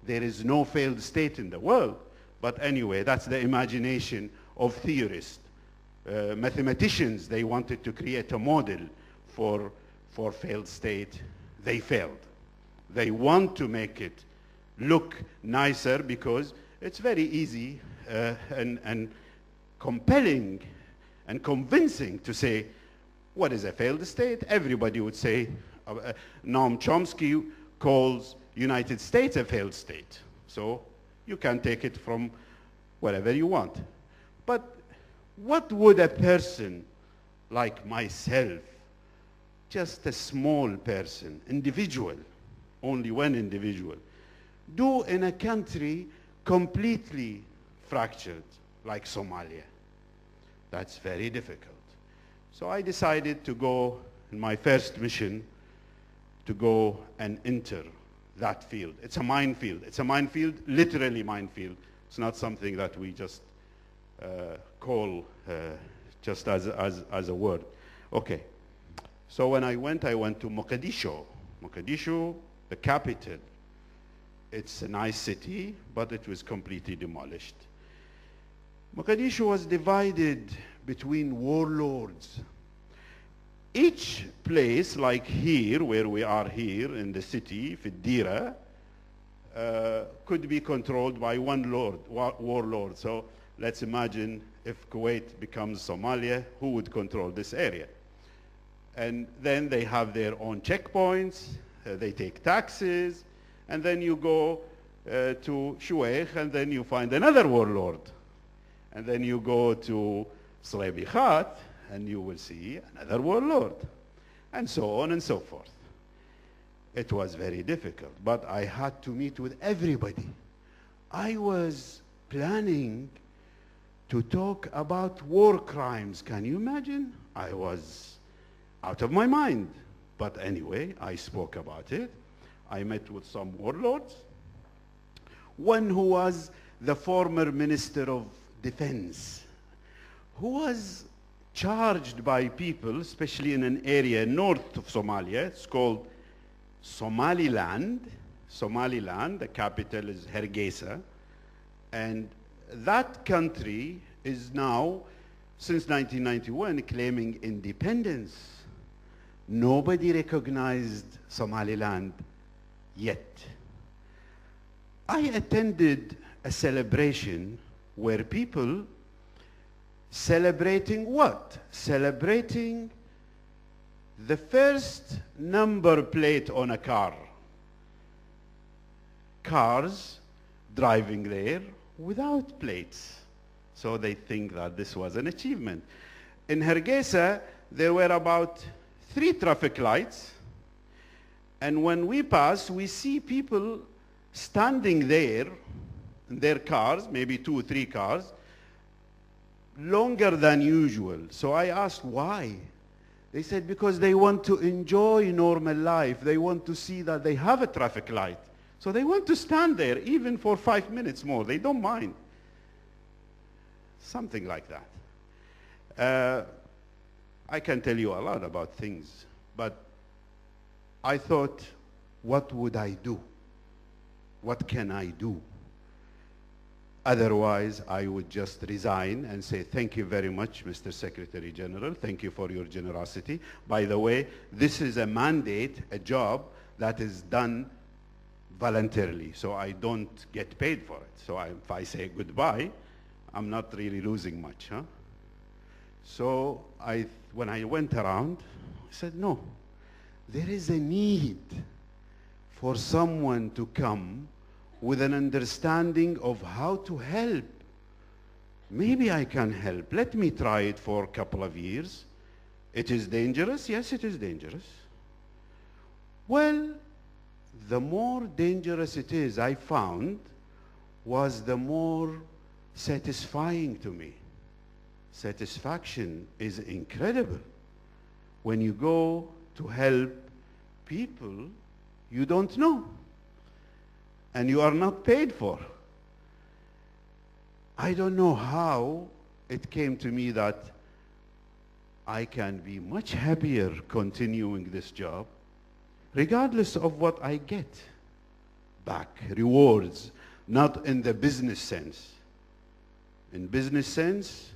there is no failed state in the world. But anyway, that's the imagination of theorists. Mathematicians, they wanted to create a model for failed state. They failed. They want to make it look nicer because it's very easy and compelling and convincing to say, what is a failed state? Everybody would say, Noam Chomsky calls United States a failed state. So you can take it from wherever you want. But what would a person like myself, just a small person, individual, only one individual, do in a country completely fractured like Somalia? That's very difficult. So I decided to go in my first mission to go and enter that field. It's a minefield. It's a minefield, literally minefield. It's not something that we just call just as a word. Okay. So when I went to Mogadishu. Mogadishu, the capital. It's a nice city, but it was completely demolished. Mogadishu was divided between warlords. Each place, like here, where we are here in the city, Fiddira, could be controlled by one warlord. So let's imagine if Kuwait becomes Somalia, who would control this area? And then they have their own checkpoints, they take taxes, and then you go to Shueikh, and then you find another warlord. And then you go to Slaybi Khat, and you will see another warlord, and so on and so forth. It was very difficult, but I had to meet with everybody. I was planning to talk about war crimes. Can you imagine? I was out of my mind. But anyway, I spoke about it. I met with some warlords. One who was the former Minister of Defense, who was charged by people, especially in an area north of Somalia. It's called Somaliland. Somaliland, the capital is Hargeisa. And that country is now, since 1991, claiming independence. Nobody recognized Somaliland yet. I attended a celebration where people celebrating what? Celebrating the first number plate on a car. Cars driving there without plates. So they think that this was an achievement. In Hargeisa, there were about 3 traffic lights. And when we pass, we see people standing there in their cars, maybe 2 or 3 cars, longer than usual. So I asked why. They said because they want to enjoy normal life. They want to see that they have a traffic light. So they want to stand there even for 5 minutes more. They don't mind. Something like that. I can tell you a lot about things, but I thought, what would I do? What can I do? Otherwise, I would just resign and say, thank you very much, Mr. Secretary General. Thank you for your generosity. By the way, this is a mandate, a job that is done voluntarily, so I don't get paid for it. So if I say goodbye, I'm not really losing much. Huh? So when I went around, I said, no, there is a need for someone to come with an understanding of how to help. Maybe I can help. Let me try it for a couple of years. It is dangerous? Yes, it is dangerous. Well, the more dangerous it is, I found, was the more satisfying to me. Satisfaction is incredible. When you go to help people you don't know and you are not paid for. I don't know how it came to me that I can be much happier continuing this job regardless of what I get. back, rewards, not in the business sense. In business sense,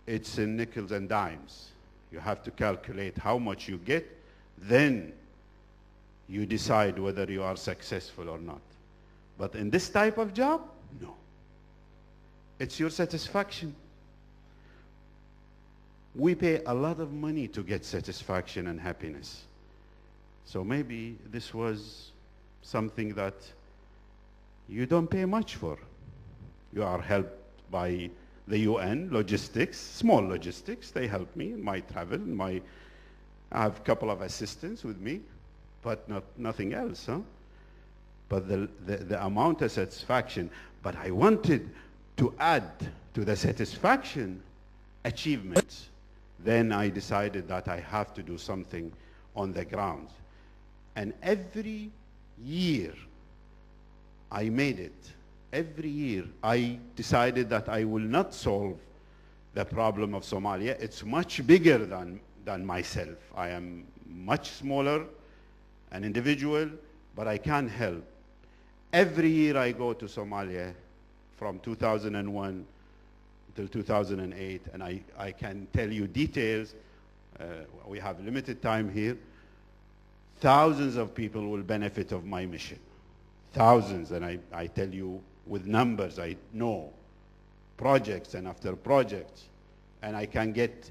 it's in nickels and dimes. You have to calculate how much you get, then you decide whether you are successful or not. But in this type of job, no. It's your satisfaction. We pay a lot of money to get satisfaction and happiness. So maybe this was something that you don't pay much for. You are helped by the UN, logistics, small logistics. They help me in my travel. I have a couple of assistants with me, but nothing else. Huh? But the amount of satisfaction. But I wanted to add to the satisfaction achievements. Then I decided that I have to do something on the ground. And every year I made it. Every year I decided that I will not solve the problem of Somalia. It's much bigger than myself. I am much smaller, an individual, but I can help. Every year I go to Somalia from 2001 till 2008, and I can tell you details. We have limited time here. Thousands of people will benefit of my mission. Thousands, and I tell you with numbers, I know projects and after projects, and I can get,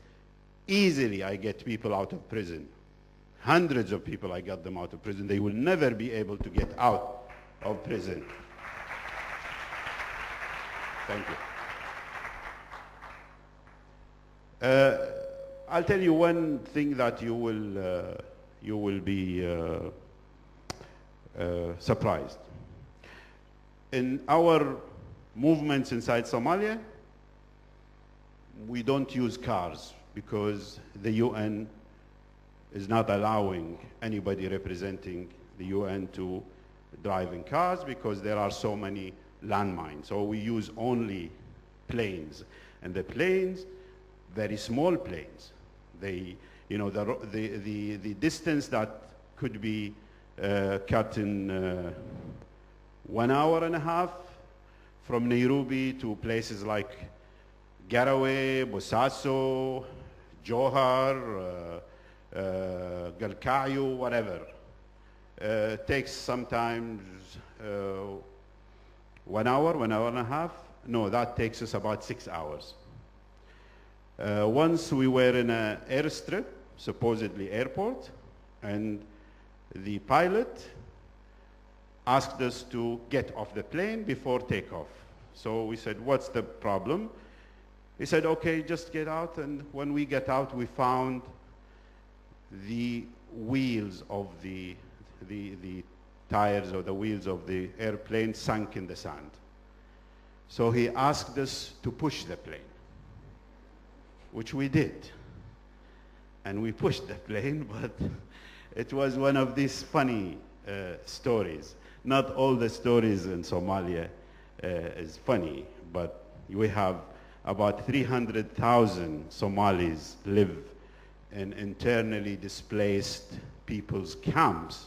easily I get people out of prison. Hundreds of people I got them out of prison. They will never be able to get out of prison. Thank you. I'll tell you one thing that you will be surprised. In our movements inside Somalia, we don't use cars because the UN is not allowing anybody representing the UN to drive in cars because there are so many landmines. So we use only planes. And the planes, very small planes. They, you know, the distance that could be cut in 1 hour and a half from Nairobi to places like Garowe, Bosaso, Johar, Galkayo, whatever. Takes sometimes 1 hour, 1 hour and a half. No, that takes us about 6 hours. Once we were in an airstrip, supposedly airport, and the pilot asked us to get off the plane before takeoff. So we said, what's the problem? He said, okay, just get out. And when we get out, we found the wheels of the tires or the wheels of the airplane sunk in the sand. So he asked us to push the plane, which we did. And we pushed the plane, but it was one of these funny stories. Not all the stories in Somalia is funny, but we have about 300,000 Somalis live in internally displaced people's camps.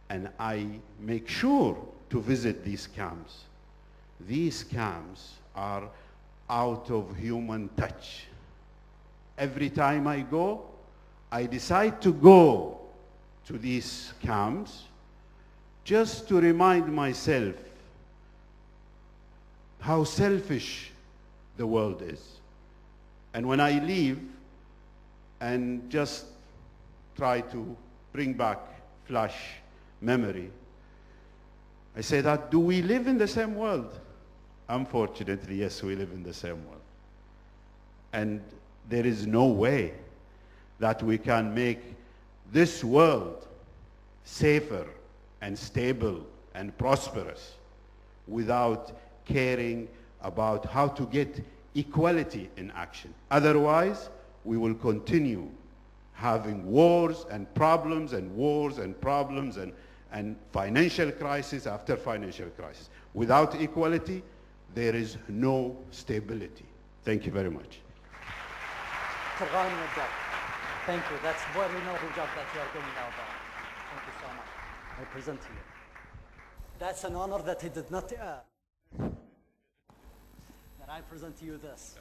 And I make sure to visit these camps. These camps are out of human touch. Every time I go, I decide to go to these camps just to remind myself how selfish the world is. And when I leave and just try to bring back flash memory, I say that, do we live in the same world? Unfortunately, yes, we live in the same world. And there is no way that we can make this world safer and stable and prosperous without caring about how to get equality in action. Otherwise, we will continue having wars and problems and wars and problems and financial crisis after financial crisis. Without equality, there is no stability. Thank you very much. Dr. Ghanim, thank you. That's a very noble job that you are doing out there. Thank you so much. I present to you. That's an honor that he did not that I present to you this.